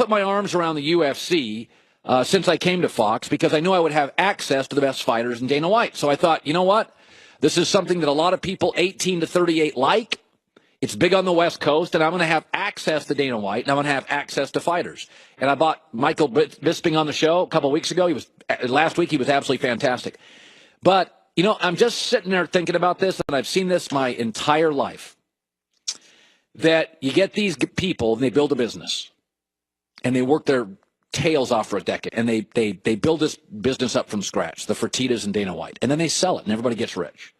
put my arms around the UFC since I came to Fox because I knew I would have access to the best fighters in Dana White. So I thought, you know what? This is something that a lot of people 18 to 38 like. It's big on the West Coast, and I'm going to have access to Dana White, and I'm going to have access to fighters. And I bought Michael Bisping on the show a couple of weeks ago. Last week, he was absolutely fantastic. But, you know, I'm just sitting there thinking about this, and I've seen this my entire life, that you get these people, and they build a business, and they work their tails off for a decade, and they build this business up from scratch, the Fertittas and Dana White, and then they sell it, and everybody gets rich.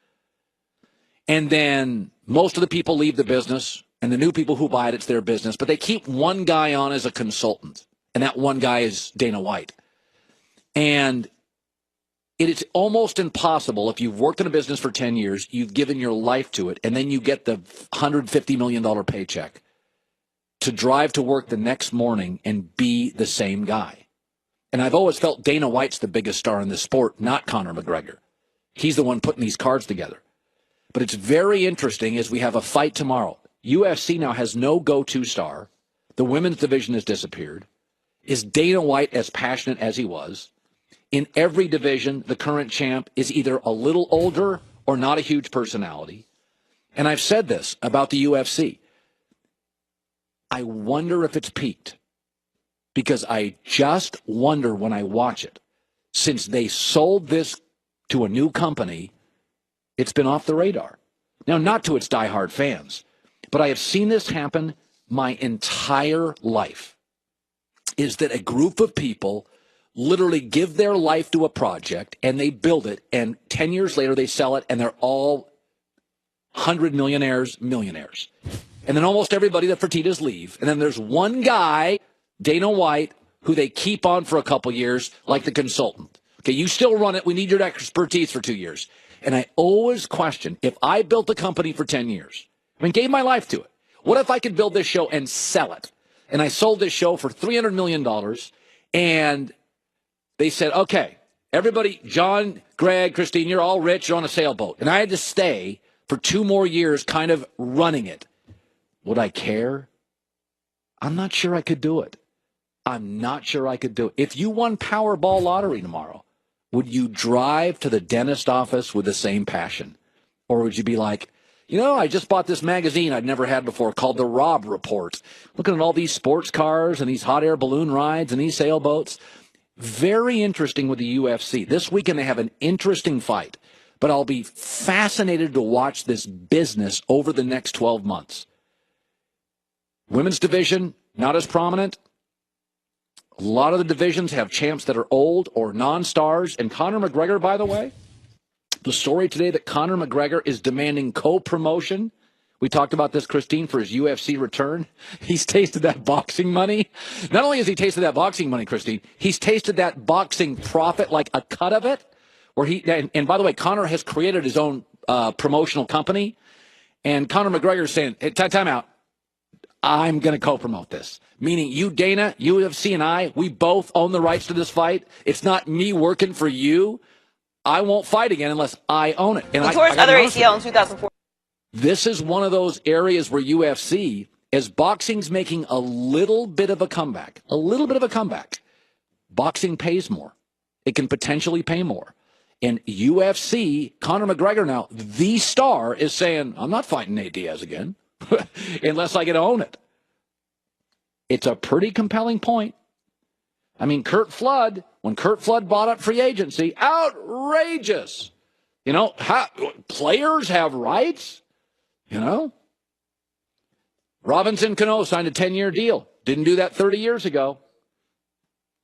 And then most of the people leave the business, and the new people who buy it, it's their business. But they keep one guy on as a consultant, and that one guy is Dana White. And it is almost impossible if you've worked in a business for 10 years, you've given your life to it, and then you get the $150 million paycheck to drive to work the next morning and be the same guy. And I've always felt Dana White's the biggest star in this sport, not Conor McGregor. He's the one putting these cards together. But it's very interesting as we have a fight tomorrow. UFC now has no go-to star. The women's division has disappeared. Is Dana White as passionate as he was? In every division, the current champ is either a little older or not a huge personality. And I've said this about the UFC. I wonder if it's peaked. Because I just wonder when I watch it. Since they sold this to a new company, it's been off the radar. Now, not to its diehard fans, but I have seen this happen my entire life, is that a group of people literally give their life to a project, and they build it, and 10 years later they sell it, and they're all 100 millionaires. And then almost everybody, the Fertittas, leave. And then there's one guy, Dana White, who they keep on for a couple years, like the consultant. Okay, you still run it. We need your expertise for 2 years. And I always question, if I built a company for 10 years, gave my life to it, what if I could build this show and sell it? And I sold this show for $300 million, and they said, okay, everybody, John, Greg, Christine, you're all rich, you're on a sailboat. And I had to stay for 2 more years kind of running it. Would I care? I'm not sure I could do it. If you won Powerball lottery tomorrow, would you drive to the dentist office with the same passion? Or would you be like, you know, I just bought this magazine I'd never had before called The Rob Report. Looking at all these sports cars and these hot air balloon rides and these sailboats. Very interesting with the UFC. This weekend they have an interesting fight. But I'll be fascinated to watch this business over the next 12 months. Women's division, not as prominent. A lot of the divisions have champs that are old or non-stars. And Conor McGregor, by the way, the story today that Conor McGregor is demanding co-promotion. We talked about this, Christine, for his UFC return. He's tasted that boxing money. Not only has he tasted that boxing money, Christine, he's tasted that boxing profit, like a cut of it. And by the way, Conor has created his own promotional company. And Conor McGregor is saying, hey, time out. I'm going to co-promote this. Meaning you, Dana, UFC, and I, we both own the rights to this fight. It's not me working for you. I won't fight again unless I own it. And he tore his other ACL in 2004. This is one of those areas where UFC, as boxing's making a little bit of a comeback, boxing pays more. It can potentially pay more. And UFC, Conor McGregor now, the star, is saying, I'm not fighting Nate Diaz again unless I get to own it. It's a pretty compelling point. I mean, when Curt Flood bought up free agency, outrageous. You know, players have rights, you know. Robinson Cano signed a 10-year deal. Didn't do that 30 years ago.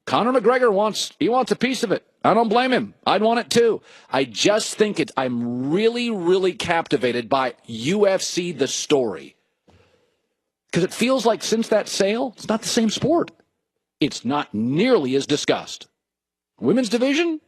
Conor McGregor wants a piece of it. I don't blame him. I'd want it too. I just think I'm really, really captivated by UFC, the story. Because it feels like since that sale, it's not the same sport. It's not nearly as discussed. Women's division,